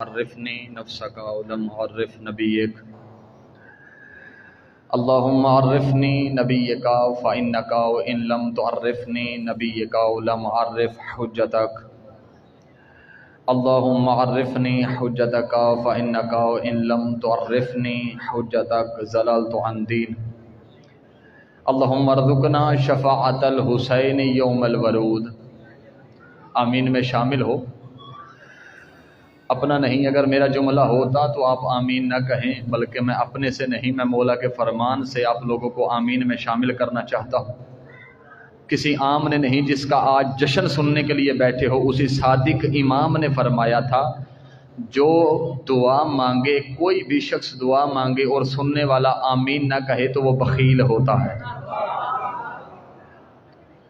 عرفنی نفسک ولم عرف نبیک اللہم عرفنی نبیک فإنک وإن لم تعرفنی نبیک ولم عرف حجتک اللہم عرفنی حجتک فإنک وإن لم تعرفنی حجتک ضللت عن دین اللہم ارزقنا شفاعت الحسین یوم الورود۔ آمین میں شامل ہو۔ اپنا نہیں، اگر میرا جملہ ہوتا تو آپ آمین نہ کہیں، بلکہ میں اپنے سے نہیں، میں مولا کے فرمان سے آپ لوگوں کو آمین میں شامل کرنا چاہتا ہوں۔ کسی عام نے نہیں، جس کا آج جشن سننے کے لیے بیٹھے ہو، اسی صادق امام نے فرمایا تھا جو دعا مانگے، کوئی بھی شخص دعا مانگے اور سننے والا آمین نہ کہے تو وہ بخیل ہوتا ہے۔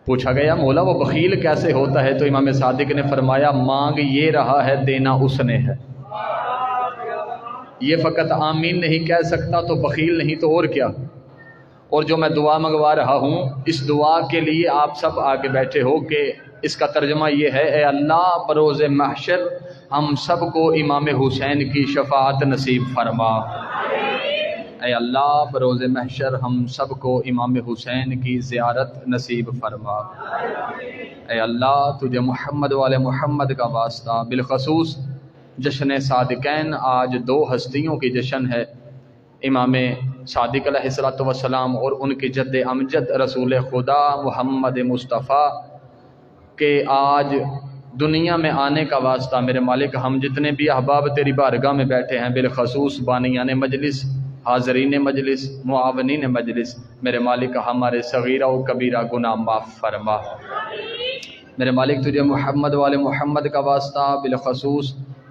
پوچھا گیا مولا وہ بخیل کیسے ہوتا ہے؟ تو امام صادق نے فرمایا مانگ یہ رہا ہے، دینا اس نے ہے۔ یہ فقط آمین نہیں کہہ سکتا تو بخیل نہیں تو اور کیا؟ اور جو میں دعا منگوا رہا ہوں، اس دعا کے لیے آپ سب آگے بیٹھے ہو کہ اس کا ترجمہ یہ ہے، اے اللہ بروز محشر ہم سب کو امام حسین کی شفاعت نصیب فرما۔ اے اللہ بروز محشر ہم سب کو امام حسین کی زیارت نصیب فرما۔ اے اللہ تجھے محمد والے محمد کا واسطہ، بالخصوص جشن صادقین آج دو ہستیوں کی جشن ہے، امام صادق علیہ السلام اور ان کی جد امجد رسول خدا محمد مصطفیٰ کہ آج دنیا میں آنے کا واسطہ میرے مالک ہم جتنے بھی احباب تیری بارگاہ میں بیٹھے ہیں، بالخصوص بانیان مجلس، حاضرین مجلس، معاونین مجلس، میرے مالک ہمارے صغیرہ و کبیرہ گناہ معاف فرما۔ میرے مالک تجھے محمد والے محمد کا واسطہ،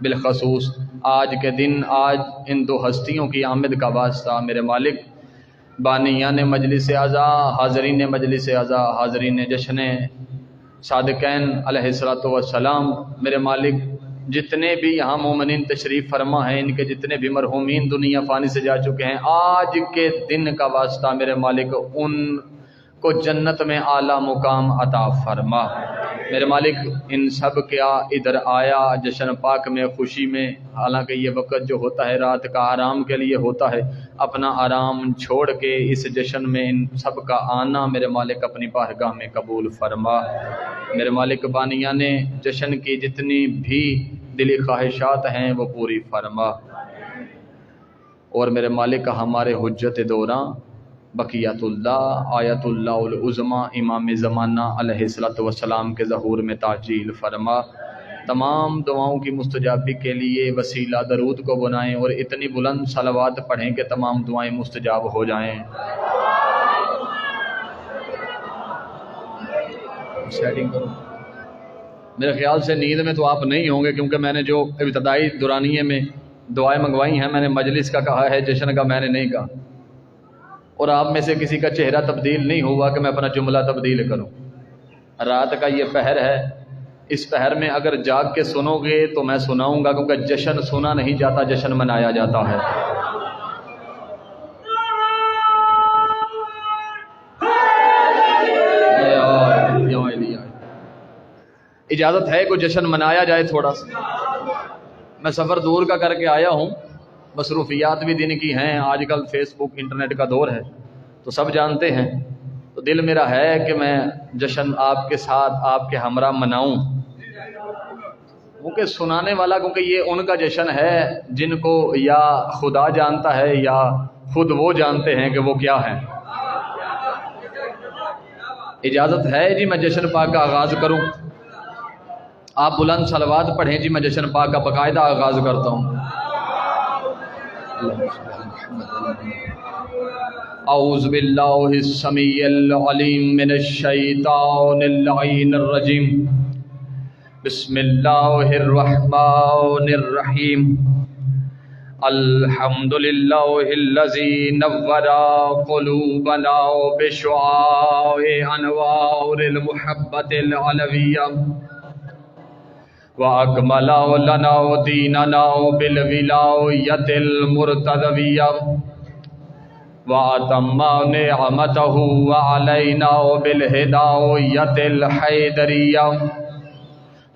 بالخصوص آج کے دن، آج ان دو ہستیوں کی آمد کا واسطہ، میرے مالک بانیان مجلس اعضا، حاضرین مجلس اعضا، حاضرین جشن صادقین علیہ السلام، میرے مالک جتنے بھی یہاں مومنین تشریف فرما ہیں، ان کے جتنے بھی مرحومین دنیا فانی سے جا چکے ہیں، آج کے دن کا واسطہ میرے مالک ان کو جنت میں اعلیٰ مقام عطا فرما۔ میرے مالک ان سب کیا ادھر آیا جشن پاک میں، خوشی میں، حالانکہ یہ وقت جو ہوتا ہے رات کا آرام کے لیے ہوتا ہے، اپنا آرام چھوڑ کے اس جشن میں ان سب کا آنا میرے مالک اپنی بارگاہ میں قبول فرما۔ میرے مالک بانیان جشن کی جتنی بھی دلی خواہشات ہیں وہ پوری فرما، اور میرے مالک ہمارے حجت دوراں بقیت اللہ، آیت اللہ العظمی امام زمانہ علیہ السلام کے ظہور میں تعجیل فرما۔ تمام دعاؤں کی مستجابی کے لیے وسیلہ درود کو بنائیں اور اتنی بلند صلوات پڑھیں کہ تمام دعائیں مستجاب ہو جائیں۔ سیٹنگ کرو۔ میرے خیال سے نیند میں تو آپ نہیں ہوں گے، کیونکہ میں نے جو ابتدائی دورانیے میں دعائیں منگوائی ہیں، میں نے مجلس کا کہا ہے، جشن کا میں نے نہیں کہا، اور آپ میں سے کسی کا چہرہ تبدیل نہیں ہوا کہ میں اپنا جملہ تبدیل کروں۔ رات کا یہ پہر ہے، اس پہر میں اگر جاگ کے سنو گے تو میں سناؤں گا، کیونکہ جشن سنا نہیں جاتا، جشن منایا جاتا ہے۔ اجازت ہے کہ جشن منایا جائے تھوڑا سا؟ میں سفر دور کا کر کے آیا ہوں، مصروفیات بھی دن کی ہیں، آج کل فیس بک انٹرنیٹ کا دور ہے تو سب جانتے ہیں، تو دل میرا ہے کہ میں جشن آپ کے ساتھ، آپ کے ہمراہ مناؤں، کیونکہ سنانے والا، کیونکہ یہ ان کا جشن ہے جن کو یا خدا جانتا ہے یا خود وہ جانتے ہیں کہ وہ کیا ہیں۔ اجازت ہے جی میں جشن پاک کا آغاز کروں؟ آپ بلند صلوات پڑھیں جی، میں جشن پاک کا باقاعدہ آغاز کرتا ہوں۔ اعوذ باللہ السمیع العلیم من الشیطان اللعین الرجیم، بسم اللہ الرحمن الرحیم، الحمد للہ الذی نور قلوبنا بشعاع انوار المحبت العلویہ، وَأَكْمَلَ لَنَا دِينَنَا بِالْوِلَایَّةِ الْمُرْتَضَوِیَّةِ، وَأَتَمَّ نِعْمَتَهُ عَلَيْنَا بِالْهِدَایَّةِ الْحَیدَرِیَّةِ،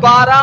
12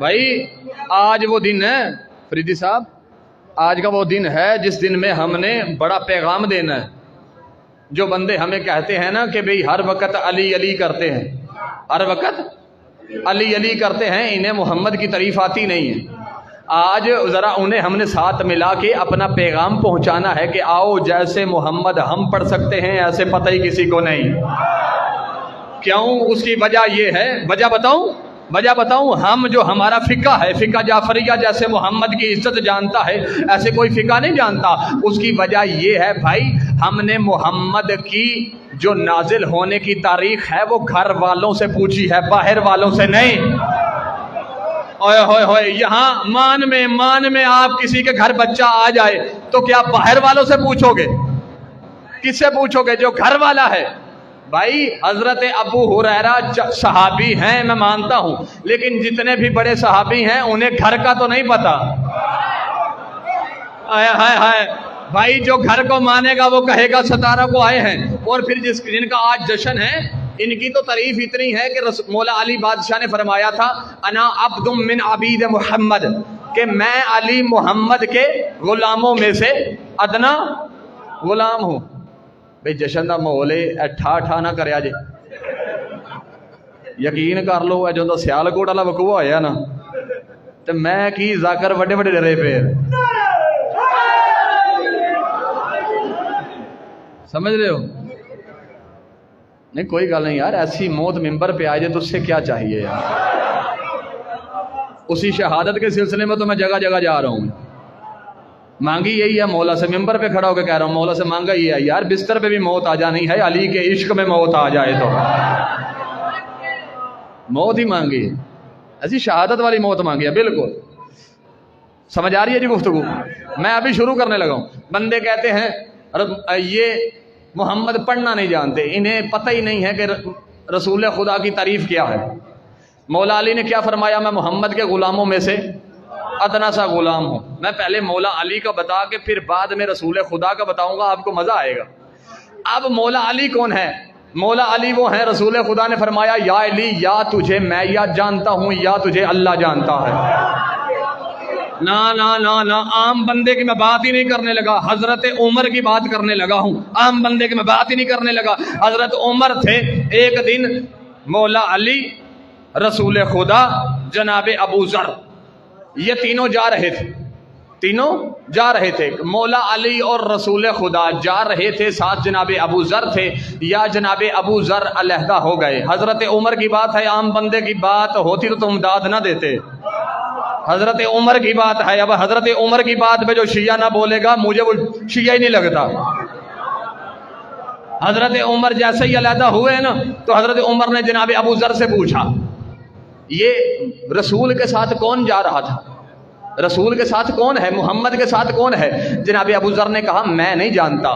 بھائی آج وہ دن ہے فریدی صاحب، آج کا وہ دن ہے جس دن میں ہم نے بڑا پیغام دینا ہے. جو بندے ہمیں کہتے ہیں نا کہ بھئی ہر وقت علی علی کرتے ہیں، ہر وقت علی علی کرتے ہیں، انہیں محمد کی تعریف آتی نہیں ہے. آج ذرا انہیں ہم نے ساتھ ملا کے اپنا پیغام پہنچانا ہے کہ آؤ جیسے محمد ہم پڑھ سکتے ہیں ایسے پتہ ہی کسی کو نہیں. کیوں؟ اس کی وجہ یہ ہے، وجہ بتاؤں، ہم جو ہمارا فقہ ہے، فقہ جعفریہ، جیسے محمد کی عزت جانتا ہے ایسے کوئی فقہ نہیں جانتا. اس کی وجہ یہ ہے بھائی، ہم نے محمد کی جو نازل ہونے کی تاریخ ہے وہ گھر والوں سے پوچھی ہے، باہر والوں سے نہیں. اوئے ہوئے ہوئے، یہاں مان میں آپ کسی کے گھر بچہ آ جائے تو کیا باہر والوں سے پوچھو گے؟ کس سے پوچھو گے؟ جو گھر والا ہے. بھائی حضرت ابو ہریرہ صحابی ہیں میں مانتا ہوں، لیکن جتنے بھی بڑے صحابی ہیں انہیں گھر کا تو نہیں پتا. ہائے بھائی، جو گھر کو مانے گا وہ کہے گا ستارہ کو آئے ہیں. اور پھر جن کا آج جشن ہے ان کی تو تعریف اتنی ہے کہ مولا علی بادشاہ نے فرمایا تھا انا عبد من عبید محمد، کہ میں علی محمد کے غلاموں میں سے ادنا غلام ہوں. بھئی جشن دا ماحول ہے، ٹھا نہ کریا جے. یقین کر لو جو دا سیالکوٹ والا وقوع ہویا نا تے میں کی ذاکر وڈے وڈے ڈرے پے. سمجھ رہے ہو؟ نہیں کوئی گل نہیں یار، ایسی موت ممبر پہ آئے جائے تو اس سے کیا چاہیے یار. اسی شہادت کے سلسلے میں تو میں جگہ جگہ جا رہا ہوں. مانگی یہی ہے مولا سے، ممبر پہ کھڑا ہو کے کہہ رہا ہوں مولا سے مانگا یہ ہے یار، بستر پہ بھی موت آ جانی ہے، علی کے عشق میں موت آ جائے تو موت ہی مانگی ہے، ایسی شہادت والی موت مانگی ہے. بالکل سمجھ آ رہی ہے جی گفتگو؟ میں ابھی شروع کرنے لگا ہوں. بندے کہتے ہیں یہ محمد پڑھنا نہیں جانتے، انہیں پتہ ہی نہیں ہے کہ رسول خدا کی تعریف کیا ہے. مولا علی نے کیا فرمایا؟ میں محمد کے غلاموں میں سے ادنا سا غلام ہوں. میں پہلے مولا علی کا بتا کے پھر بعد میں رسول خدا کا بتاؤں گا، آپ کو مزہ آئے گا. اب مولا علی کون ہے؟ مولا علی وہ ہیں رسول خدا نے فرمایا یا علی یا تجھے میں یا جانتا ہوں یا تجھے اللہ جانتا ہے. نا عام بندے کی میں بات ہی نہیں کرنے لگا، حضرت عمر کی بات کرنے لگا ہوں. عام بندے کی میں بات ہی نہیں کرنے لگا. حضرت عمر تھے، ایک دن مولا علی، رسول خدا، جناب ابو ذر، یہ تینوں جا رہے تھے. مولا علی اور رسول خدا جا رہے تھے، ساتھ جناب ابو ذر تھے. یا جناب ابو ذر علیحدہ ہو گئے. حضرت عمر کی بات ہے، عام بندے کی بات ہوتی تو تم داد نہ دیتے. حضرت عمر کی بات ہے. اب حضرت عمر کی بات میں جو شیعہ نہ بولے گا مجھے وہ شیعہ ہی نہیں لگتا. حضرت عمر جیسے ہی علیحدہ ہوئے نا تو حضرت عمر نے جناب ابو ذر سے پوچھا یہ رسول کے ساتھ کون جا رہا تھا؟ رسول کے ساتھ کون ہے؟ محمد کے ساتھ کون ہے؟ جناب ابو ذر نے کہا میں نہیں جانتا،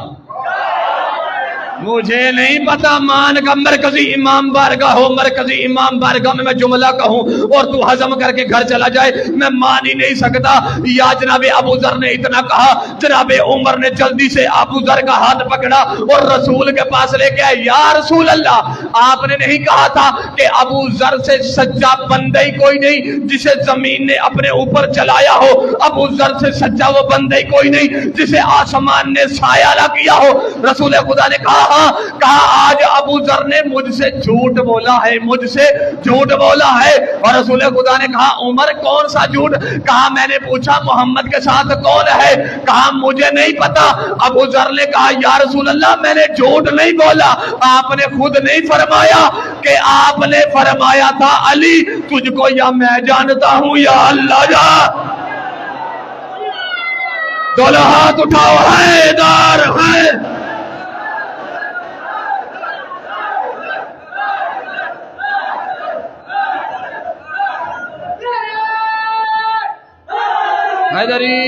مجھے نہیں پتا. مان کا مرکزی امام بارگاہ ہو، مرکزی امام بارگاہ میں جملہ کہوں اور تو ہضم کر کے گھر چلا جائے، میں مان ہی نہیں سکتا. یا جناب ابو ذر نے اتنا کہا، جناب عمر نے جلدی سے ابو ذر کا ہاتھ پکڑا اور رسول کے پاس لے کے آئے. یا رسول اللہ، آپ نے نہیں کہا تھا کہ ابو ذر سے سچا بندہ ہی کوئی نہیں جسے زمین نے اپنے اوپر چلایا ہو؟ ابو ذر سے سچا وہ بندہ ہی کوئی نہیں جسے آسمان نے سایہ نہ کیا ہو. رسول خدا نے کہا آج ابو ذر نے مجھ سے جھوٹ بولا ہے، مجھ سے جھوٹ بولا ہے. اور رسول خدا نے کہا عمر کون سا جھوٹ؟ کہا میں نے پوچھا محمد کے ساتھ کون ہے؟ کہا مجھے نہیں پتا. ابو ذر نے کہا یا رسول اللہ میں نے جھوٹ نہیں بولا، آپ نے خود نہیں فرمایا کہ آپ نے فرمایا تھا علی تجھ کو یا میں جانتا ہوں یا اللہ جا. دونوں ہاتھ اٹھاؤ، حیدر ہے. حیدری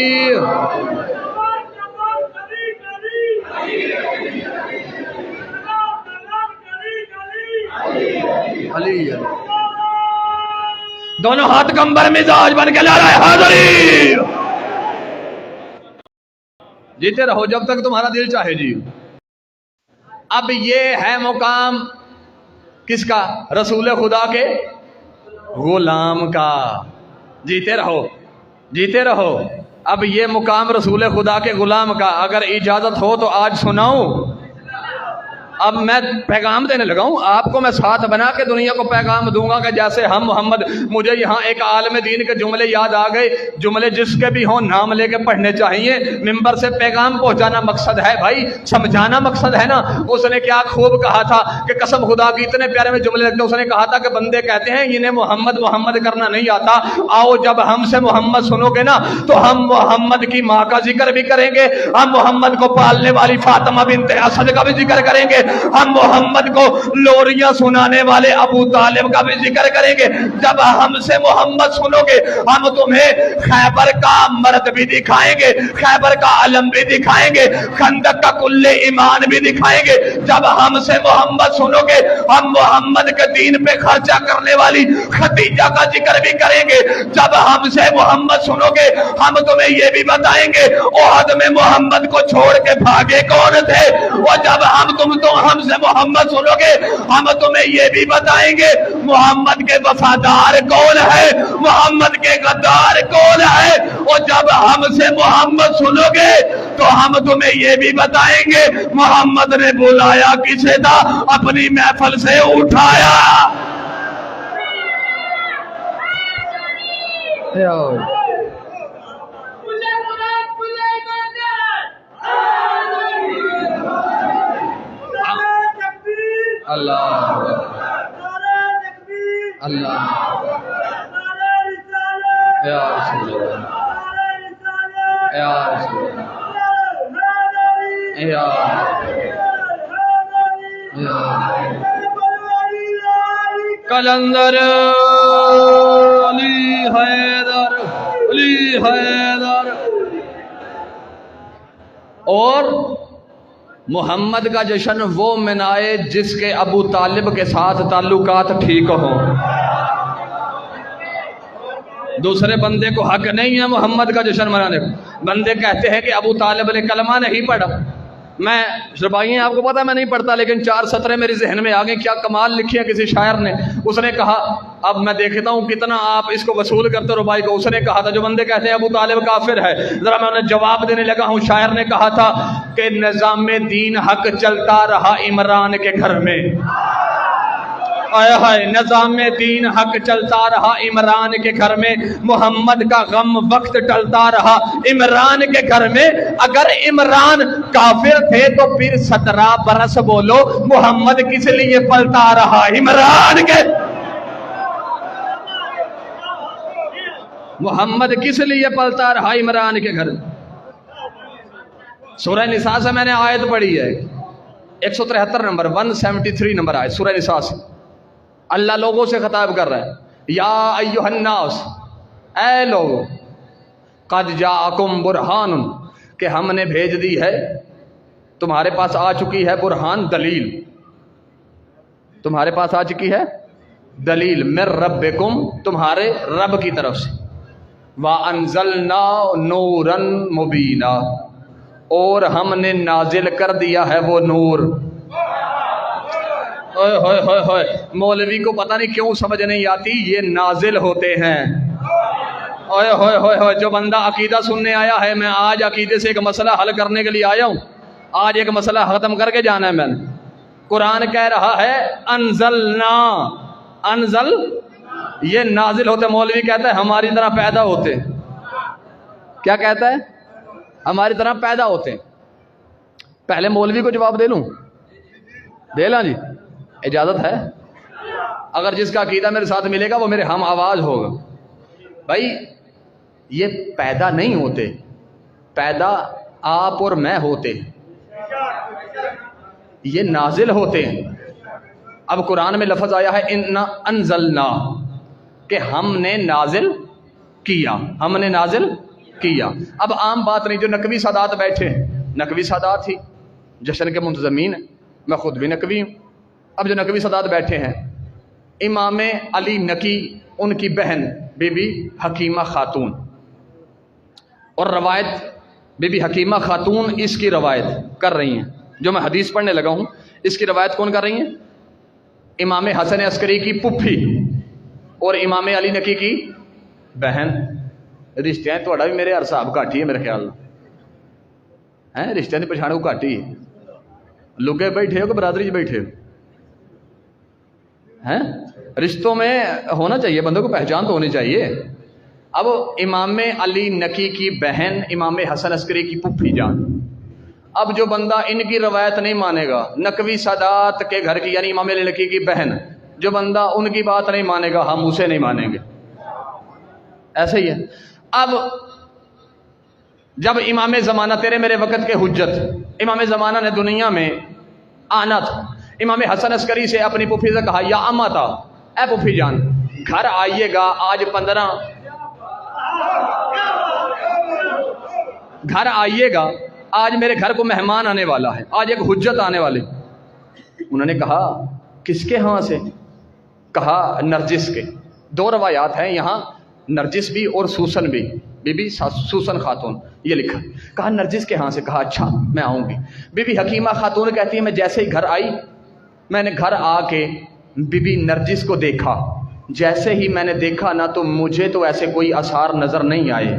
علی، دونوں ہاتھ کمبر مزاج بن کے لا رہا ہے. حیدری جیتے رہو جب تک تمہارا دل چاہے جی. اب یہ ہے مقام کس کا؟ رسول خدا کے غلام کا. جیتے رہو جیتے رہو۔ اب یہ مقام رسول خدا کے غلام کا اگر اجازت ہو تو آج سناؤں۔ اب میں پیغام دینے لگا ہوں، آپ کو میں ساتھ بنا کے دنیا کو پیغام دوں گا کہ جیسے ہم محمد، مجھے یہاں ایک عالم دین کے جملے یاد آ گئے، جملے جس کے بھی ہوں نام لے کے پڑھنے چاہیے، ممبر سے پیغام پہنچانا مقصد ہے بھائی، سمجھانا مقصد ہے نا۔ اس نے کیا خوب کہا تھا کہ قسم خدا کی اتنے پیارے میں جملے لگتے، اس نے کہا تھا کہ بندے کہتے ہیں انہیں محمد محمد کرنا نہیں آتا، آؤ جب ہم سے محمد سنو گے نا تو ہم محمد کی ماں کا ذکر بھی کریں گے، ہم محمد کو پالنے والی فاطمہ بنت اسد کا بھی ذکر کریں گے، ہم محمد کو لوریاں سنانے والے ابو طالب کا بھی ذکر کریں گے۔ جب ہم سے محمد سنو گے ہم تمہیں خیبر کا مرد بھی دکھائیں گے، خیبر کا علم بھی دکھائیں گے، خندق کا کل ایمان بھی دکھائیں گے۔ جب ہم سے محمد سنو گے ہم محمد کے دین پہ خرچہ کرنے والی خدیجہ کا ذکر بھی کریں گے۔ جب ہم سے محمد سنو گے ہم تمہیں یہ بھی بتائیں گے احد میں محمد کو چھوڑ کے بھاگے کون تھے، اور جب ہم سے محمد سنو گے ہم تمہیں یہ بھی بتائیں گے محمد کے وفادار کون ہے، محمد کے غدار کون ہے۔ اور جب ہم سے محمد سنو گے تو ہم تمہیں یہ بھی بتائیں گے محمد نے بلایا کسے تھا، اپنی محفل سے اٹھایا۔ اللہ اللہ یا رسول اللہ یا رسول اللہ یا کلندر علی حیدر علی حیدر۔ اور محمد کا جشن وہ منائے جس کے ابو طالب کے ساتھ تعلقات ٹھیک ہوں۔ دوسرے بندے کو حق نہیں ہے محمد کا جشن منانے کو۔ بندے کہتے ہیں کہ ابو طالب نے کلمہ نہیں پڑھا، میں شربائیں آپ کو پتا میں نہیں پڑھتا لیکن 4 سطریں میرے ذہن میں آ گئیں، کیا کمال لکھی ہے کسی شاعر نے۔ اس نے کہا، اب میں دیکھتا ہوں کتنا آپ اس کو وصول کرتے ہو ربائی کو۔ اس نے کہا تھا جو بندے کہتے ہیں ابو طالب کافر ہے، ذرا میں انہیں جواب دینے لگا ہوں۔ شاعر نے کہا تھا کہ نظام دین حق چلتا رہا عمران کے گھر میں، نظام دین حق چلتا رہا عمران کے گھر میں، محمد کا غم وقت ٹلتا رہا عمران کے گھر میں۔ اگر عمران کافر تھے تو پھر 17 برس بولو محمد کس لیے پلتا رہا عمران کے، محمد کس لیے پلتا رہا عمران کے گھر۔ سورہ نساء سے میں نے آیت پڑھی ہے 173 نمبر 173 نمبر آیت سورہ نساء سے۔ اللہ لوگوں سے خطاب کر رہا ہے، یا ایھا الناس، اے لوگو، قد جاءکم برہان، کہ ہم نے بھیج دی ہے، تمہارے پاس آ چکی ہے برہان، دلیل، تمہارے پاس آ چکی ہے دلیل، من ربکم، تمہارے رب کی طرف سے، وَأَنزَلْنَا نُورًا مُبِينًا، اور ہم نے نازل کر دیا ہے وہ نور۔ مولوی کو پتہ نہیں کیوں سمجھ نہیں آتی، یہ نازل ہوتے ہیں۔ جو بندہ عقیدہ سننے آیا ہے، میں آج عقیدے سے ایک مسئلہ حل کرنے کے لیے آیا ہوں، آج ایک مسئلہ ختم کر کے جانا ہے میں نے۔ قرآن کہہ رہا ہے انزلنا، انزل یہ نازل ہوتے، مولوی کہتا ہے ہماری طرح پیدا ہوتے۔ کیا کہتا ہے؟ ہماری طرح پیدا ہوتے۔ پہلے مولوی کو جواب دے لوں؟ دے لیں جی، اجازت ہے؟ اگر جس کا عقیدہ میرے ساتھ ملے گا وہ میرے ہم آواز ہوگا۔ بھائی یہ پیدا نہیں ہوتے، پیدا آپ اور میں ہوتے، یہ نازل ہوتے ہیں۔ اب قرآن میں لفظ آیا ہے انا انزلنا، کہ ہم نے نازل کیا، ہم نے نازل کیا۔ اب عام بات نہیں، جو نقوی سادات بیٹھے ہیں، نقوی سادات ہی جشن کے منتظمین ہیں، میں خود بھی نقوی ہوں۔ اب جو نقوی سادات بیٹھے ہیں، امام علی نقی، ان کی بہن بی بی حکیمہ خاتون، اور روایت بی بی حکیمہ خاتون اس کی روایت کر رہی ہیں، جو میں حدیث پڑھنے لگا ہوں اس کی روایت کون کر رہی ہیں؟ امام حسن عسکری کی پھپھی اور امام علی نقی کی بہن رشتے ہیں تھوڑا بھی میرے حساب گھٹ ہی ہے میرے خیال ہے رشتے کی پچھاڑ کو گھٹ ہی ہے لگے بیٹھے ہو کہ برادری بیٹھے ہو ہیں رشتوں میں ہونا چاہیے بندوں کو پہچان تو ہونی چاہیے اب امام علی نقی کی بہن امام حسن عسکری کی پھوپھی جان اب جو بندہ ان کی روایت نہیں مانے گا نقوی سادات کے گھر کی یعنی امام علی نقی کی بہن جو بندہ ان کی بات نہیں مانے گا ہم اسے نہیں مانیں گے ایسے ہی ہے اب جب امام زمانہ تیرے میرے وقت کے حجت امام زمانہ نے دنیا میں آنا تھا امام حسن عسکری سے اپنی پھوپھی سے کہا یا اما تھا اے پھوپھی جان گھر آئیے گا آج 15 گھر آئیے گا آج میرے گھر کو مہمان آنے والا ہے آج ایک حجت آنے والے انہوں نے کہا کس کے ہاں سے کہا نرجس کے 2 روایات ہیں یہاں نرجس بھی اور سوسن بھی بی بی سوسن خاتون یہ لکھا کہا نرجس کے ہاں سے کہا اچھا میں آؤں گی بی بی حکیمہ خاتون کہتی ہے میں جیسے ہی گھر آئی میں نے گھر آ کے بی بی نرجس کو دیکھا جیسے ہی میں نے دیکھا نا تو مجھے تو ایسے کوئی آثار نظر نہیں آئے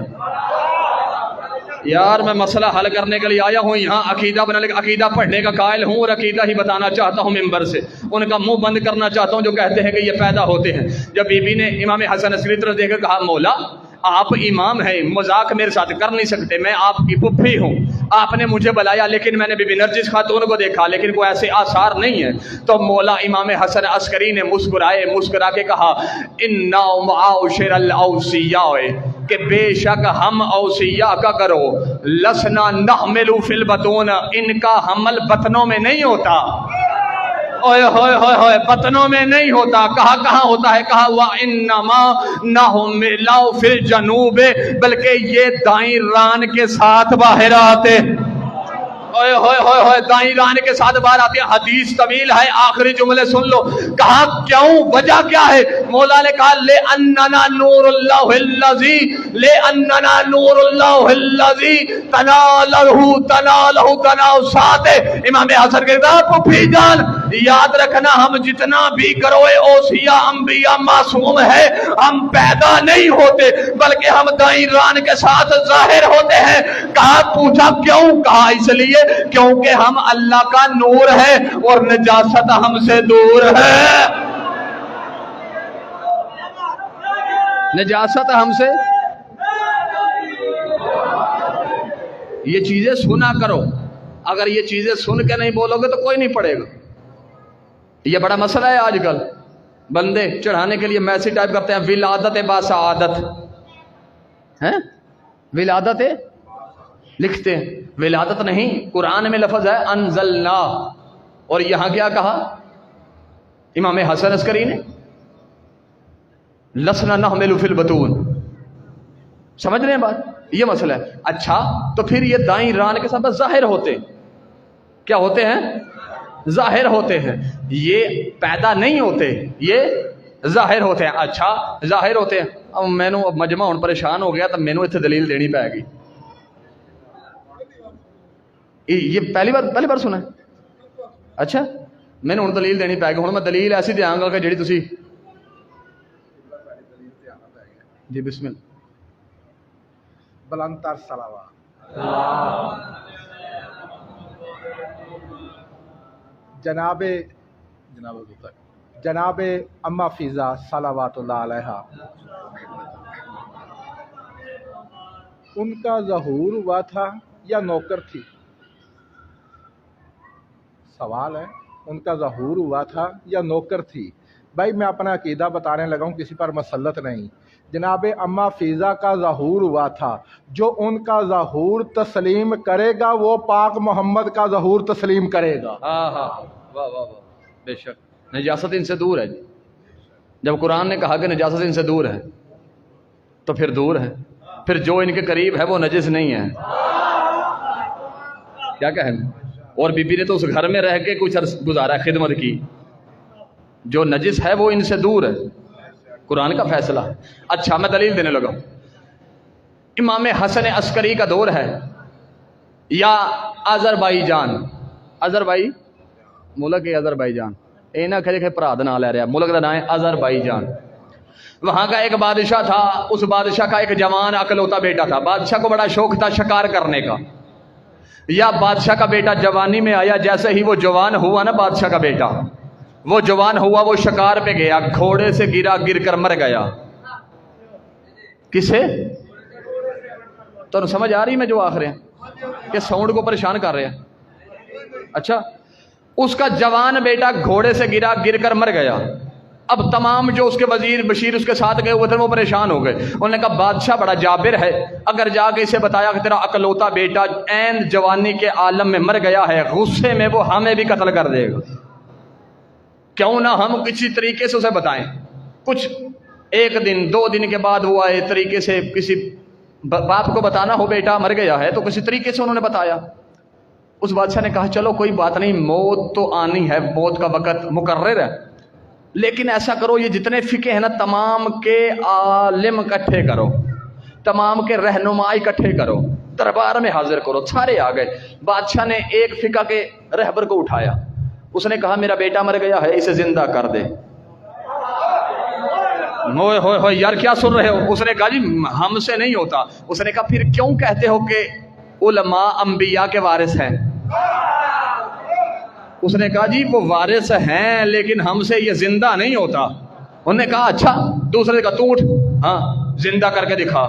یار میں مسئلہ حل کرنے کے لیے آیا ہوں یہاں عقیدہ بنانے کا عقیدہ پڑھنے کا قائل ہوں اور عقیدہ ہی بتانا چاہتا ہوں ممبر سے ان کا منہ بند کرنا چاہتا ہوں جو کہتے ہیں کہ یہ پیدا ہوتے ہیں جب بی بی نے امام حسن عسکری طرف دیکھ کر کہا مولا آپ امام ہیں مذاق میرے ساتھ کر نہیں سکتے میں آپ کی پھوپھی ہوں آپ نے مجھے بلایا لیکن میں نے بی بی نرجس خاتون کو دیکھا لیکن کوئی ایسے آثار نہیں ہے تو مولا امام حسن عسکری نے مسکرا کے کہا انا معاشر الاوصیاء کہ بے شک ہم اوصیاء کا کرو لسنا نحمل فی البطون ان کا حمل بطنوں میں نہیں ہوتا اوئے ہوئے ہوئے ہوئے بطنوں میں نہیں ہوتا کہاں ہوتا ہے کہا وَإِنَّمَا نَحْمِلُ فِي الْجَنُوبِ بلکہ یہ دائیں ران کے ساتھ باہر آتے اوئے ہوئے ہوئے ہوئے دائیں ران کے ساتھ باہر آتے ہیں حدیث طویل ہے آخری جملے سن لو کہا کیوں وجہ کیا ہے مولا نے کہا لِأَنَّنَا نُورُ اللَّهِ لِأَنَّنَا نُورُ اللَّهِ الَّذِي تَنَالَهُ تَنَاوْسَاتِ امام حسن کہتا ہے پھوپھی جان یاد رکھنا ہم جتنا بھی گروہ اوصیاء انبیاء معصوم ہے ہم پیدا نہیں ہوتے بلکہ ہم دائیں ران کے ساتھ ظاہر ہوتے ہیں کہا پوچھا کیوں کہا اس لیے کیونکہ ہم اللہ کا نور ہے اور نجاست ہم سے دور ہے نجاست ہم سے یہ چیزیں سنا کرو اگر یہ چیزیں سن کے نہیں بولو گے تو کوئی نہیں پڑھے گا یہ بڑا مسئلہ ہے آج کل بندے چڑھانے کے لیے میسج ٹائپ کرتے ہیں ولادت با سعادت ہیں ولادت لکھتے ہیں ولادت نہیں قرآن میں لفظ ہے انزلنا اور یہاں کیا کہا امام حسن عسکری نے لسنا نحمل فی البطون سمجھ رہے ہیں بات یہ مسئلہ ہے اچھا تو پھر یہ دائیں ران کے ساتھ ظاہر ہوتے کیا ہوتے ہیں ظاہر ہوتے ہیں یہ پیدا نہیں ہوتے یہ ظاہر ہوتے ہیں اچھا ظاہر ہوتے ہیں اب میں نے مجمع ہوں پریشان ہو گیا تو میں نے اتنے دلیل دینی پائے گی یہ پہلی بار سنا ہے اچھا میں نے ہوں دلیل دینی پائے گی ہوں میں دلیل ایسی دیا گا کہ جڑی تسی جی بسم اللہ بلندر صلوات جناب اما فیضا صلوات اللہ علیہ ان کا ظہور ہوا تھا یا نوکر تھی سوال ہے ان کا ظہور ہوا تھا یا نوکر تھی بھائی میں اپنا عقیدہ بتانے لگا ہوں کسی پر مسلط نہیں جناب اما فیضا کا ظہور ہوا تھا جو ان کا ظہور تسلیم کرے گا وہ پاک محمد کا ظہور تسلیم کرے گا ہاں ہاں واہ واہ واہ بے شک نجاست ان سے دور ہے جب قرآن نے کہا کہ نجاست ان سے دور ہے تو پھر دور ہے پھر جو ان کے قریب ہے وہ نجس نہیں ہے کیا کہیں اور بی بی نے تو اس گھر میں رہ کے کچھ عرصہ گزارا خدمت کی جو نجس ہے وہ ان سے دور ہے قرآن کا فیصلہ ہے اچھا میں دلیل دینے لگا امام حسن عسکری کا دور ہے یا آذربائیجان آذربائی ملک ہے آذربائیجان اے نہ کہے کہ پرا دا نام لے رہا ملک دا نام ہے آذربائیجان وہاں کا ایک بادشاہ تھا، اس بادشاہ کا ایک جوان اکلوتا بیٹا تھا. بادشاہ کو بڑا شوق تھا شکار کرنے کا. یا بادشاہ کا بیٹا جوانی میں آیا، جیسے ہی وہ جوان ہوا نا بادشاہ کا بیٹا، وہ جوان ہوا، وہ شکار پہ گیا، گھوڑے سے گرا، گر کر مر گیا. کسے؟ تو سمجھ آ رہی میں جو آخر ہیں کہ ساؤنڈ کو پریشان کر رہے ہیں. اچھا، اس کا جوان بیٹا گھوڑے سے گرا، گر کر مر گیا. اب تمام جو اس کے وزیر بشیر اس کے ساتھ گئے ہوئے تھے وہ پریشان ہو گئے. انہوں نے کہا بادشاہ بڑا جابر ہے، اگر جا کے اسے بتایا کہ تیرا اکلوتا بیٹا عین جوانی کے عالم میں مر گیا ہے، غصے میں وہ ہمیں بھی قتل کر دے گا، کیوں نہ ہم کسی طریقے سے اسے بتائیں. کچھ ایک دن 2 دن کے بعد وہ آئے، طریقے سے کسی باپ کو بتانا ہو بیٹا مر گیا ہے تو کسی طریقے سے انہوں نے بتایا. اس بادشاہ نے کہا چلو کوئی بات نہیں، موت تو آنی ہے، موت کا وقت مقرر ہے، لیکن ایسا کرو یہ جتنے فقہ ہیں نا تمام کے عالم اکٹھے کرو، تمام کے رہنما اکٹھے کرو، دربار میں حاضر کرو. سارے آ گئے. بادشاہ نے ایک فقہ کے رہبر کو اٹھایا، اس نے کہا میرا بیٹا مر گیا ہے، اسے زندہ کر دے. ہوئے ہوئے ہوئے یار کیا سن رہے ہو؟ اس نے کہا جی ہم سے نہیں ہوتا. اس نے کہا پھر کیوں کہتے ہو کہ علماء انبیاء کے وارث ہیں؟ اس نے کہا جی وہ وارث ہیں لیکن ہم سے یہ زندہ نہیں ہوتا. انہوں نے کہا اچھا. دوسرے نے کہا تو اٹھ، ہاں زندہ کر کے دکھا.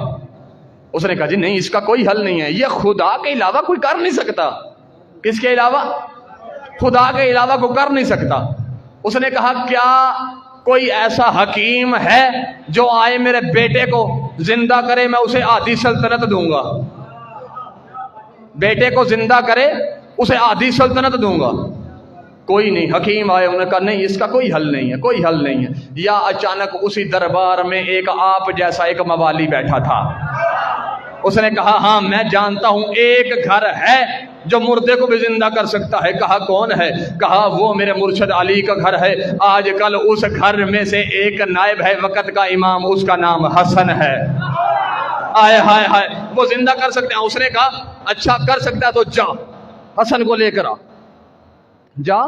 اس نے کہا جی نہیں اس کا کوئی حل نہیں ہے، یہ خدا کے علاوہ کوئی کر نہیں سکتا. کس کے علاوہ؟ خدا کے علاوہ کوئی کر نہیں سکتا. اس نے کہا کیا کوئی ایسا حکیم ہے جو آئے میرے بیٹے کو زندہ کرے، میں اسے آدھی سلطنت دوں گا. بیٹے کو زندہ کرے اسے آدھی سلطنت دوں گا. کوئی نہیں. حکیم آئے، انہوں نے کہا نہیں اس کا کوئی حل نہیں ہے، کوئی حل نہیں ہے. یا اچانک اسی دربار میں ایک آپ جیسا ایک موالی بیٹھا تھا. اس نے کہا ہاں میں جانتا ہوں ایک گھر ہے جو مردے کو بھی زندہ کر سکتا ہے. کہا کون ہے؟ کہا وہ میرے مرشد علی کا گھر ہے. آج کل اس گھر میں سے ایک نائب ہے وقت کا امام، اس کا نام حسن ہے. آئے ہائے ہائے، وہ زندہ کر سکتے ہیں. اس نے کہا اچھا کر سکتا ہے تو جا حسن کو لے کر آ. جا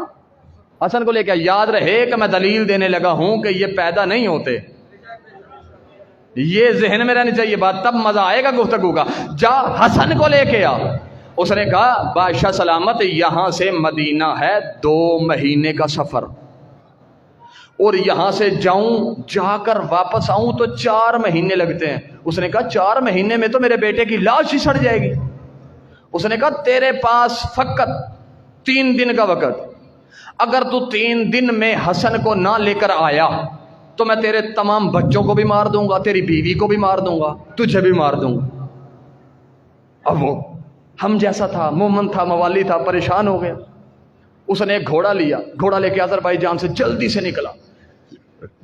حسن کو لے کے. یاد رہے کہ میں دلیل دینے لگا ہوں کہ یہ پیدا نہیں ہوتے، یہ ذہن میں رہنی چاہیے بات، تب مزہ آئے گا گفتگو کا. جا حسن کو لے کے آ. اس نے کہا بادشاہ سلامت یہاں سے مدینہ ہے 2 مہینے کا سفر، اور یہاں سے جاؤں جا کر واپس آؤں تو 4 مہینے لگتے ہیں. اس نے کہا 4 مہینے میں تو میرے بیٹے کی لاش ہی سڑ جائے گی. اس نے کہا تیرے پاس فقط 3 دن کا وقت، اگر تو 3 دن میں حسن کو نہ لے کر آیا تو میں تیرے تمام بچوں کو بھی مار دوں گا، تیری بیوی کو بھی مار دوں گا، تجھے بھی مار دوں گا. اب وہ ہم جیسا تھا، مومن تھا، موالی تھا، پریشان ہو گیا. اس نے ایک گھوڑا لیا، گھوڑا لے کے آذربائیجان سے جلدی سے نکلا.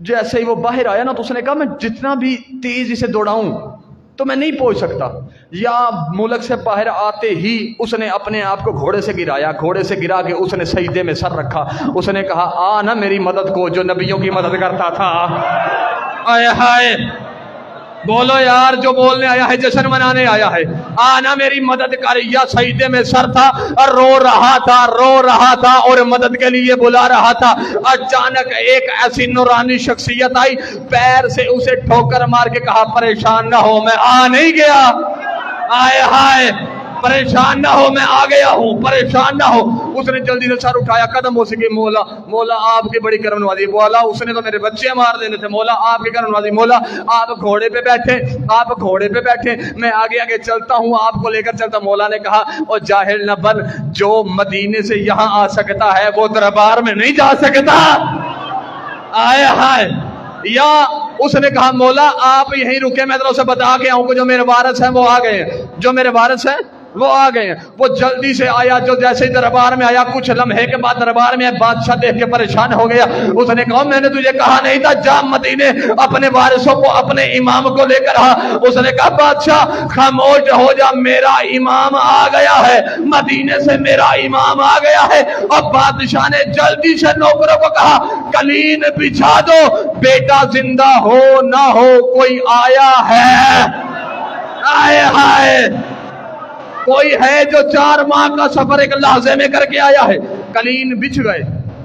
جیسے ہی وہ باہر آیا نا تو اس نے کہا میں جتنا بھی تیز اسے دوڑاؤں تو میں نہیں پہنچ سکتا. یا ملک سے باہر آتے ہی اس نے اپنے آپ کو گھوڑے سے گرایا، گھوڑے سے گرا کے اس نے سجدے میں سر رکھا. اس نے کہا آ نا میری مدد کو جو نبیوں کی مدد کرتا تھا. آئے ہائے بولو یار، جو بولنے آیا ہے جشن منانے آیا ہے، آنا میری مدد کر. یا سجدے میں سر تھا اور رو رہا تھا اور مدد کے لیے بلا رہا تھا. اچانک ایک ایسی نورانی شخصیت آئی، پیر سے اسے ٹھوکر مار کے کہا پریشان نہ ہو میں آ نہیں گیا. آئے ہائے پریشان نہ ہو میں آ گیا ہوں، پریشان نہ ہو. اس نے جلدی سے سر اٹھایا، قدم ہو سکے مولا مولا آپ کی بڑی کرم نوازی. مولا اس نے تو میرے بچے مار دینے تھے، مولا آپ کی کرم نوازی. مولا آپ گھوڑے پہ بیٹھے میں آگے آگے چلتا ہوں، آپ کو لے کر چلتا. مولا نے کہا او جاہل نہ بن، جو مدینے سے یہاں آ سکتا ہے وہ دربار میں نہیں جا سکتا. آئے ہائے. یا اس نے کہا مولا آپ یہیں رکے، میں ذرا اسے بتا کے آؤں کہ جو میرے وارث ہیں وہ آ گئے ہیں، جو میرے وارث ہیں وہ آ گئے ہیں. وہ جلدی سے آیا، جو جیسے ہی دربار میں آیا کچھ لمحے کے بعد دربار میں بادشاہ دیکھ کے پریشان ہو گیا. اس نے کہا میں نے تجھے کہا نہیں تھا جا مدینے اپنے وارثوں کو اپنے امام کو لے کر آ. اس نے کہا بادشاہ خاموش ہو جا، میرا امام آ گیا ہے، مدینے سے میرا امام آ گیا ہے. اور بادشاہ نے جلدی سے نوکروں کو کہا قلین بچھا دو، بیٹا زندہ ہو نہ ہو کوئی آیا ہے. آئے ہائے کوئی ہے جو 4 ماہ کا سفر ایک لحظے میں کر کے آیا ہے. قلین بچھ گئے،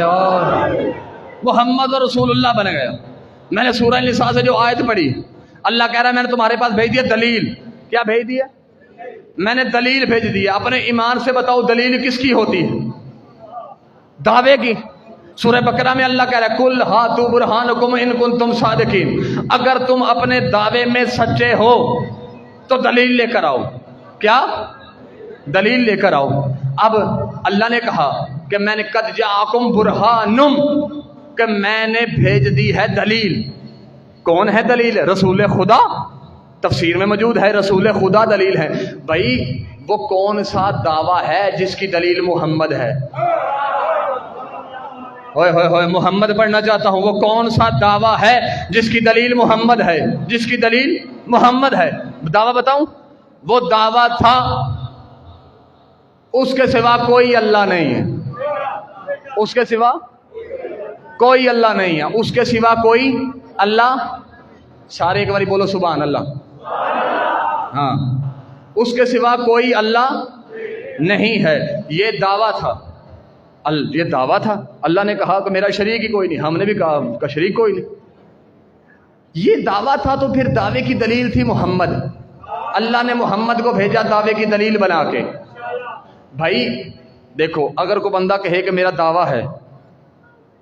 اور محمد رسول اللہ بن گیا. میں نے سورہ نساء سے جو آیت پڑھی, اللہ کہہ رہا ہے میں نے تمہارے پاس بھیج دیا دلیل. کیا بھیج دیا؟ میں نے دلیل بھیج دیا. اپنے ایمان سے بتاؤ دلیل کس کی ہوتی ہے؟ دعوے کی. سورہ بقرہ میں اللہ کہہ رہا ہے کل ہاتوا برہانکم ان کنتم صادقین, اگر تم اپنے دعوے میں سچے ہو تو دلیل لے کر آؤ. کیا دلیل لے کر آؤ. اب اللہ نے کہا کہ میں نے قد جاءکم برہانم, کہ میں نے بھیج دی ہے دلیل. کون ہے دلیل؟ رسول خدا. تفسیر میں موجود ہے رسول خدا دلیل ہے. بھائی وہ کون سا دعویٰ ہے جس کی دلیل محمد ہے؟ ہوئے ہوئے ہوئے محمد پڑھنا چاہتا ہوں. وہ کون سا دعویٰ ہے جس کی دلیل محمد ہے؟ جس کی دلیل محمد ہے. دعویٰ بتاؤں؟ وہ دعویٰ تھا اس کے سوا کوئی اللہ نہیں ہے. اس کے سوا کوئی اللہ نہیں ہے. اس کے سوا کوئی اللہ, سارے ایک باری بولو سبحان اللہ. ہاں, اس کے سوا کوئی اللہ نہیں ہے. یہ دعویٰ تھا. یہ دعویٰ تھا. اللہ نے کہا کہ میرا شریک ہی کوئی نہیں. ہم نے بھی کہا کا شریک کوئی نہیں. یہ دعویٰ تھا تو پھر دعوے کی دلیل تھی محمد. اللہ نے محمد کو بھیجا دعوے کی دلیل بنا کے. بھائی دیکھو, اگر کوئی بندہ کہے کہ میرا دعویٰ ہے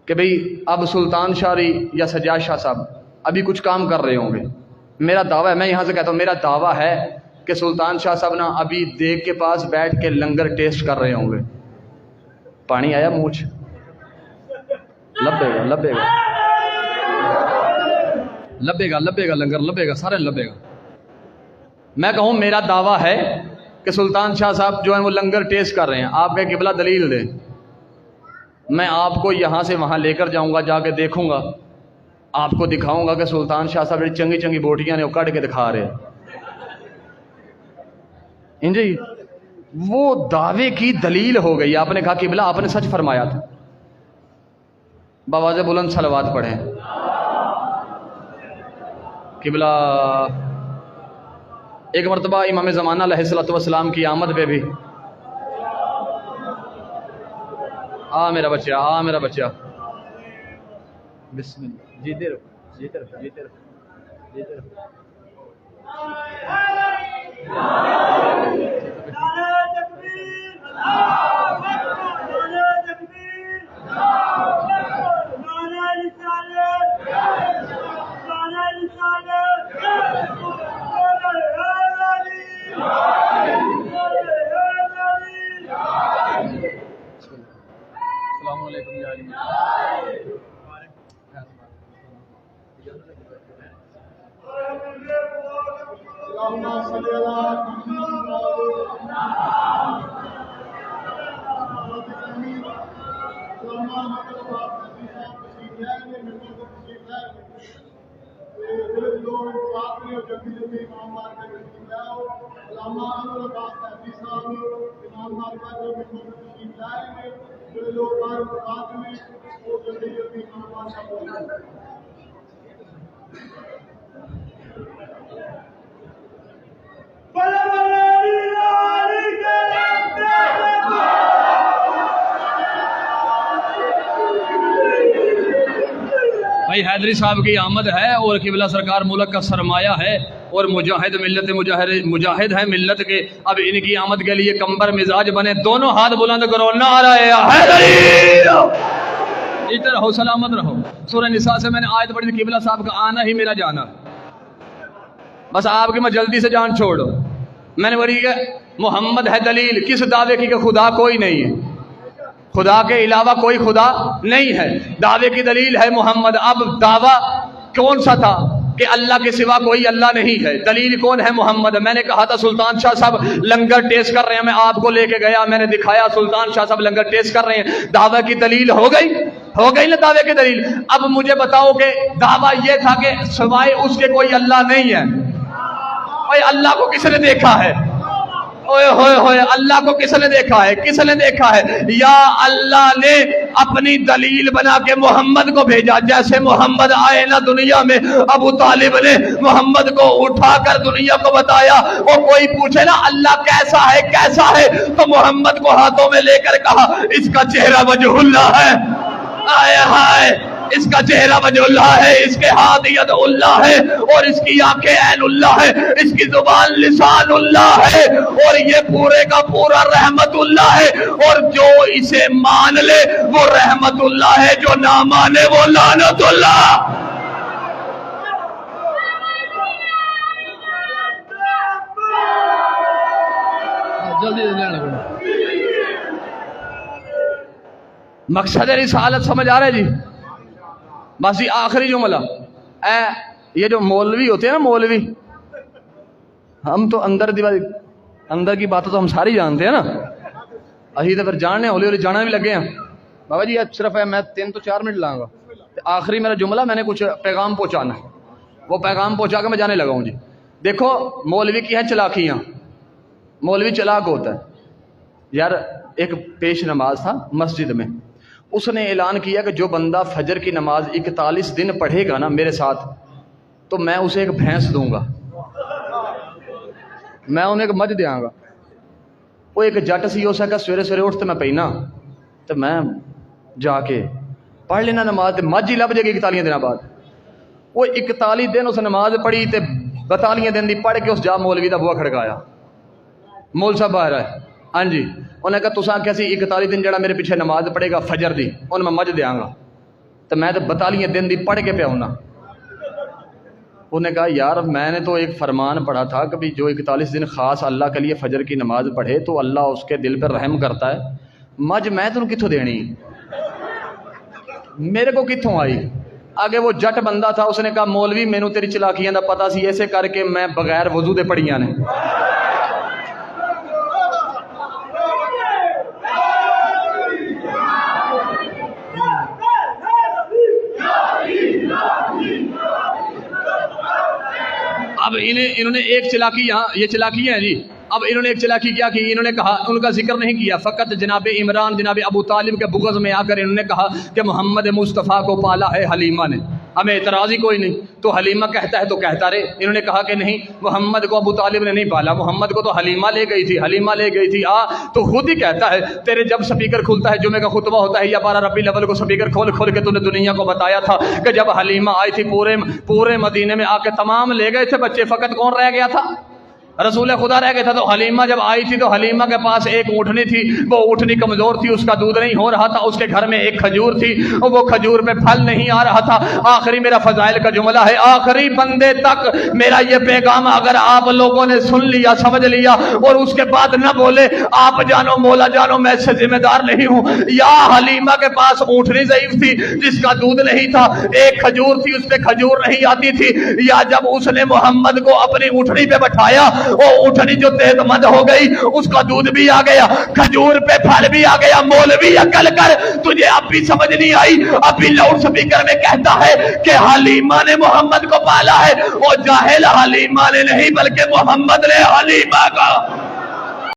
کہ بھئی اب سلطان شاہری یا سجاد شاہ صاحب ابھی کچھ کام کر رہے ہوں گے, میرا دعویٰ ہے, میں یہاں سے کہتا ہوں میرا دعویٰ ہے کہ سلطان شاہ صاحب نا ابھی دیگ کے پاس بیٹھ کے لنگر ٹیسٹ کر رہے ہوں گے. پانی آیا منہ, لبے گا لبے گا لبے گا لبے گا لنگر لبے گا, سارے لبے گا. میں کہوں میرا دعویٰ ہے کہ سلطان شاہ صاحب جو ہیں وہ لنگر ٹیسٹ کر رہے ہیں, آپ کہ قبلہ دلیل دیں. میں آپ کو یہاں سے وہاں لے کر جاؤں گا, جا کے دیکھوں گا, آپ کو دکھاؤں گا کہ سلطان شاہ صاحب چنگی چنگی بوٹیاں نے وہ کٹ کے دکھا رہے ہیں جی. وہ دعوے کی دلیل ہو گئی. آپ نے کہا قبلہ آپ نے سچ فرمایا تھا. بآواز بلند صلوات پڑھیں. قبلہ ایک مرتبہ امام زمانہ علیہ الصلوۃ والسلام کی آمد پہ بھی میرا بچہ میرا بچہ بسم اللہ, جیتے رہو جیتے رہو جیتے رہو جیتے رہو. السلام علیکم یا علی. بھائی حیدری صاحب کی آمد ہے اور قبلہ سرکار ملک کا سرمایہ ہے اور مجاہد ملت مجاہد ہے ملت کے. اب ان کی آمد کے لیے کمبر مزاج بنے. دونوں ہاتھ بلند کرو, نعرہ حیدری. ادھر رہو, سلامت رہو. سورہ نساء سے میں نے آیت پڑھی تھی قبلہ صاحب کا آنا ہی میرا جانا. بس آپ کی میں جلدی سے جان چھوڑو. میں نے بولی کہ محمد ہے دلیل. کس دعوے کی کہ خدا کوئی نہیں ہے, خدا کے علاوہ کوئی خدا نہیں ہے. دعوے کی دلیل ہے محمد. اب دعویٰ کون سا تھا کہ اللہ کے سوا کوئی اللہ نہیں ہے. دلیل کون ہے؟ محمد. میں نے کہا تھا سلطان شاہ صاحب لنگر ٹیسٹ کر رہے ہیں, میں آپ کو لے کے گیا, میں نے دکھایا سلطان شاہ صاحب لنگر ٹیسٹ کر رہے ہیں. دعوے کی دلیل ہو گئی نا دعوے کی دلیل. اب مجھے بتاؤ کہ دعویٰ یہ تھا کہ سوائے اس کے کوئی اللہ نہیں ہے. اوے اللہ کو کس نے دیکھا ہے؟ اوئے ہوئے ہوئے, اللہ کو کس نے دیکھا ہے؟ کس نے دیکھا ہے؟ یا اللہ نے اپنی دلیل بنا کے محمد کو بھیجا. جیسے محمد آئے نا دنیا میں, ابو طالب نے محمد کو اٹھا کر دنیا کو بتایا. اور کوئی پوچھے نا اللہ کیسا ہے کیسا ہے, تو محمد کو ہاتھوں میں لے کر کہا اس کا چہرہ وجہ اللہ ہے. آئے ہائے، اس کا چہرہ وجہ اللہ ہے، اس کے ہاتھ ید اللہ ہے، اور اس کی آنکھیں عین اللہ ہے، اس کی زبان لسان اللہ ہے، اور یہ پورے کا پورا رحمت اللہ ہے، اور جو اسے مان لے وہ رحمت اللہ ہے، جو نہ مانے وہ لعنت اللہ۔ مقصد رسالت سمجھ آ رہا ہے جی؟ بس یہ آخری جملہ، یہ جو مولوی ہوتے ہیں نا، مولوی، ہم تو اندر کی باتیں تو ہم ساری جانتے ہیں نا، ابھی تو پھر جاننے ہولی ہولی جانا بھی لگے ہیں بابا جی۔ صرف ہے میں 3 تو 4 منٹ لاؤں گا، آخری میرا جملہ، میں نے کچھ پیغام پہنچانا ہے، وہ پیغام پہنچا کے میں جانے لگا ہوں جی۔ دیکھو مولوی کی ہیں چلاکیاں، مولوی چلاک ہوتا ہے یار۔ ایک پیش نماز تھا مسجد میں، اس نے اعلان کیا کہ جو بندہ فجر کی نماز 41 دن پڑھے گا نا میرے ساتھ، تو میں اسے ایک بھینس دوں گا، میں انہیں ایک مجھ دیاں گا۔ وہ ایک جٹ سی ہو سکا، سویرے سویرے اٹھتے میں پہنا تو میں جا کے پڑھ لینا نماز، مجھ ہی لب جائے گی 41 دن بعد۔ وہ 41 دن اس نماز پڑھی تے 42 دن دی پڑھ کے اس جا مولوی دا بوا کھڑکایا، مول صاحب باہر آئے، ہاں جی، انہیں کہا تساں کیسی 41 دن جڑا میرے پیچھے نماز پڑھے گا فجر دی، انہیں میں مجھ دیاں گا، تو میں تو 42 دن دی پڑھ کے پہ ہونا۔ انہوں نے کہا یار میں نے تو ایک فرمان پڑھا تھا کہ بھی جو 41 دن خاص اللہ کے لیے فجر کی نماز پڑھے تو اللہ اس کے دل پر رحم کرتا ہے، مجھ میں تنوں کتوں دینی، میرے کو کتوں آئی؟ آگے وہ جٹ بندہ تھا، اس نے کہا مولوی مینوں تیری چلاکیاں دا پتا سی، ایسے کر کے میں بغیر وضو دے پڑھیاں نے۔ اب انہوں نے ایک چلاکی، یہاں یہ چلاکی ہے جی، اب انہوں نے ایک چلاکی کیا کہ انہوں نے کہا، ان کا ذکر نہیں کیا، فقط جناب عمران جناب ابو طالب کے بغض میں آ کر انہوں نے کہا کہ محمد مصطفیٰ کو پالا ہے حلیمہ نے، ہمیں اعتراض ہی کوئی نہیں، تو حلیمہ کہتا ہے تو کہتا رہے۔ انہوں نے کہا کہ نہیں، محمد کو ابو طالب نے نہیں پالا، محمد کو تو حلیمہ لے گئی تھی، حلیمہ لے گئی تھی، تو خود ہی کہتا ہے، تیرے جب سپیکر کھلتا ہے جمعے کا خطبہ ہوتا ہے یا 12 ربیع الاول کو سپیکر کھول کھول کے تو نے دنیا کو بتایا تھا کہ جب حلیمہ آئی تھی پورے مدینے میں آ کے تمام لے گئے تھے بچے، فقط کون رہ گیا تھا؟ رسول خدا رہ گیا تھا۔ تو حلیمہ جب آئی تھی تو حلیمہ کے پاس ایک اونٹنی تھی، وہ اونٹنی کمزور تھی، اس کا دودھ نہیں ہو رہا تھا، اس کے گھر میں ایک کھجور تھی، وہ کھجور پہ پھل نہیں آ رہا تھا۔ آخری میرا فضائل کا جملہ ہے، آخری بندے تک میرا یہ پیغام اگر آپ لوگوں نے سن لیا، سمجھ لیا اور اس کے بعد نہ بولے آپ جانو مولا جانو میں اس سے ذمہ دار نہیں ہوں۔ یا حلیمہ کے پاس اونٹنی ضعیف تھی جس کا دودھ نہیں تھا، ایک کھجور تھی اس پہ کھجور نہیں آتی تھی، یا جب اس نے محمد کو اپنی اونٹنی پہ بٹھایا وہ اونٹنی جو تیز مند ہو گئی، اس کا دودھ بھی آ گیا، کھجور پہ پھل بھی آ گیا۔ مولوی عقل کر، تجھے اب بھی سمجھ نہیں آئی؟ ابھی لاؤڈ سپیکر میں کہتا ہے کہ حلیمہ نے محمد کو پالا ہے، وہ جاہل حلیمہ نے نہیں بلکہ محمد نے حلیمہ کا